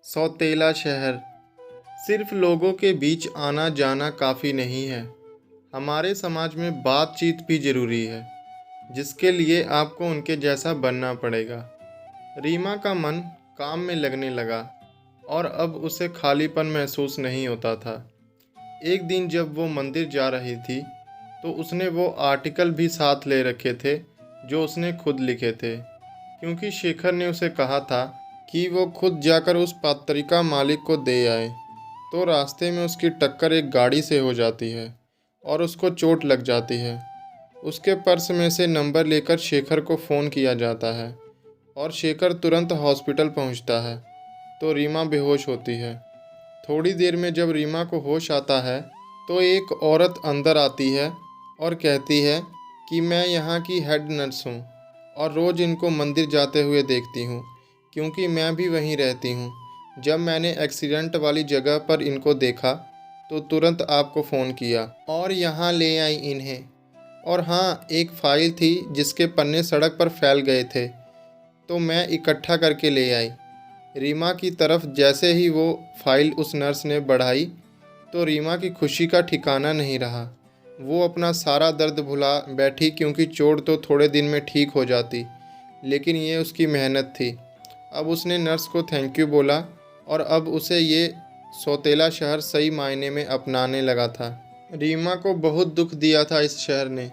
सौतेला शहर। सिर्फ लोगों के बीच आना जाना काफ़ी नहीं है। हमारे समाज में बातचीत भी ज़रूरी है, जिसके लिए आपको उनके जैसा बनना पड़ेगा। रीमा का मन काम में लगने लगा और अब उसे खालीपन महसूस नहीं होता था। एक दिन जब वो मंदिर जा रही थी, तो उसने वो आर्टिकल भी साथ ले रखे थे जो उसने खुद लिखे थे, क्योंकि शेखर ने उसे कहा था कि वो खुद जाकर उस पत्रिका मालिक को दे आए। तो रास्ते में उसकी टक्कर एक गाड़ी से हो जाती है और उसको चोट लग जाती है। उसके पर्स में से नंबर लेकर शेखर को फ़ोन किया जाता है और शेखर तुरंत हॉस्पिटल पहुंचता है। तो रीमा बेहोश होती है। थोड़ी देर में जब रीमा को होश आता है, तो एक औरत अंदर आती है और कहती है कि मैं यहाँ की हेड नर्स हूँ और रोज़ इनको मंदिर जाते हुए देखती हूँ, क्योंकि मैं भी वहीं रहती हूँ। जब मैंने एक्सीडेंट वाली जगह पर इनको देखा तो तुरंत आपको फ़ोन किया और यहाँ ले आई इन्हें। और हाँ, एक फ़ाइल थी जिसके पन्ने सड़क पर फैल गए थे, तो मैं इकट्ठा करके ले आई। रीमा की तरफ जैसे ही वो फाइल उस नर्स ने बढ़ाई, तो रीमा की खुशी का ठिकाना नहीं रहा। वो अपना सारा दर्द भुला बैठी, क्योंकि चोट तो थोड़े दिन में ठीक हो जाती, लेकिन ये उसकी मेहनत थी। अब उसने नर्स को थैंक यू बोला और अब उसे ये सौतेला शहर सही मायने में अपनाने लगा था। रीमा को बहुत दुख दिया था इस शहर ने,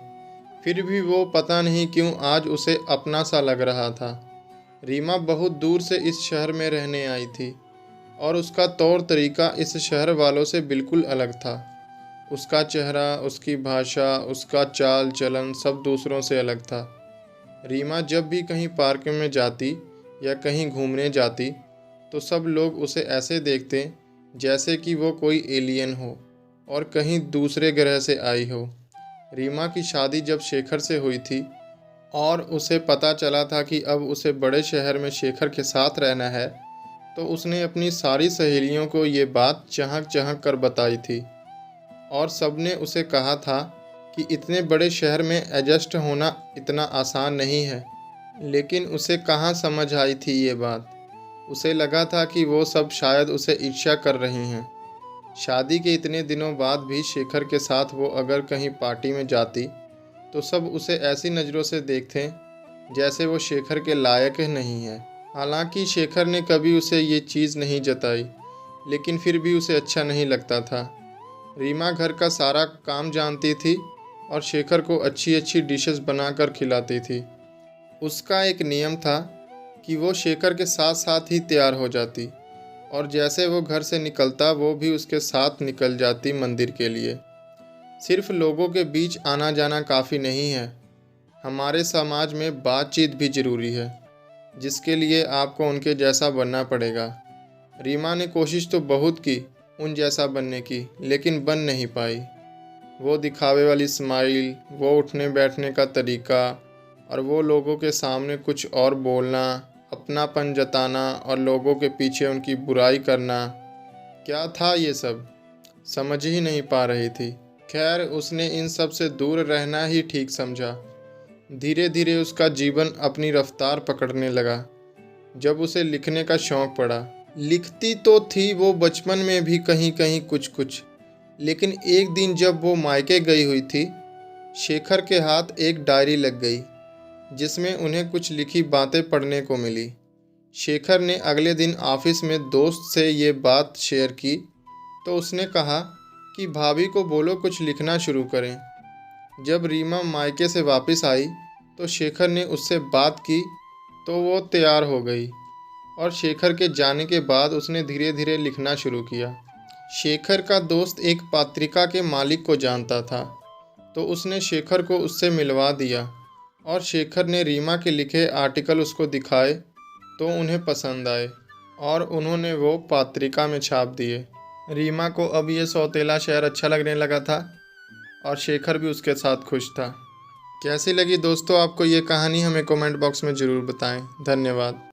फिर भी वो पता नहीं क्यों आज उसे अपना सा लग रहा था। रीमा बहुत दूर से इस शहर में रहने आई थी और उसका तौर तरीका इस शहर वालों से बिल्कुल अलग था। उसका चेहरा, उसकी भाषा, उसका चाल चलन सब दूसरों से अलग था। रीमा जब भी कहीं पार्क में जाती या कहीं घूमने जाती, तो सब लोग उसे ऐसे देखते जैसे कि वो कोई एलियन हो और कहीं दूसरे ग्रह से आई हो। रीमा की शादी जब शेखर से हुई थी और उसे पता चला था कि अब उसे बड़े शहर में शेखर के साथ रहना है, तो उसने अपनी सारी सहेलियों को ये बात चहक चहक कर बताई थी और सबने उसे कहा था कि इतने बड़े शहर में एडजस्ट होना इतना आसान नहीं है। लेकिन उसे कहाँ समझ आई थी ये बात। उसे लगा था कि वो सब शायद उसे ईर्ष्या कर रही हैं। शादी के इतने दिनों बाद भी शेखर के साथ वो अगर कहीं पार्टी में जाती, तो सब उसे ऐसी नज़रों से देखते जैसे वो शेखर के लायक नहीं है। हालांकि शेखर ने कभी उसे ये चीज़ नहीं जताई, लेकिन फिर भी उसे अच्छा नहीं लगता था। रीमा घर का सारा काम जानती थी और शेखर को अच्छी अच्छी डिशेस बनाकर खिलाती थी। उसका एक नियम था कि वो शेखर के साथ साथ ही तैयार हो जाती और जैसे वो घर से निकलता, वो भी उसके साथ निकल जाती मंदिर के लिए। सिर्फ लोगों के बीच आना जाना काफ़ी नहीं है। हमारे समाज में बातचीत भी ज़रूरी है, जिसके लिए आपको उनके जैसा बनना पड़ेगा। रीमा ने कोशिश तो बहुत की उन जैसा बनने की, लेकिन बन नहीं पाई। वो दिखावे वाली स्माइल, वो उठने बैठने का तरीका और वो लोगों के सामने कुछ और बोलना, अपनापन जताना और लोगों के पीछे उनकी बुराई करना, क्या था ये सब, समझ ही नहीं पा रही थी। खैर, उसने इन सब से दूर रहना ही ठीक समझा। धीरे धीरे उसका जीवन अपनी रफ्तार पकड़ने लगा। जब उसे लिखने का शौक़ पड़ा, लिखती तो थी वो बचपन में भी कहीं कहीं कुछ कुछ, लेकिन एक दिन जब वो मायके गई हुई थी, शेखर के हाथ एक डायरी लग गई जिसमें उन्हें कुछ लिखी बातें पढ़ने को मिली। शेखर ने अगले दिन ऑफिस में दोस्त से ये बात शेयर की, तो उसने कहा कि भाभी को बोलो कुछ लिखना शुरू करें। जब रीमा मायके से वापस आई, तो शेखर ने उससे बात की, तो वो तैयार हो गई और शेखर के जाने के बाद उसने धीरे धीरे लिखना शुरू किया। शेखर का दोस्त एक पत्रिका के मालिक को जानता था, तो उसने शेखर को उससे मिलवा दिया और शेखर ने रीमा के लिखे आर्टिकल उसको दिखाए, तो उन्हें पसंद आए और उन्होंने वो पत्रिका में छाप दिए। रीमा को अब ये सौतेला शहर अच्छा लगने लगा था और शेखर भी उसके साथ खुश था। कैसी लगी दोस्तों आपको ये कहानी, हमें कमेंट बॉक्स में ज़रूर बताएं। धन्यवाद।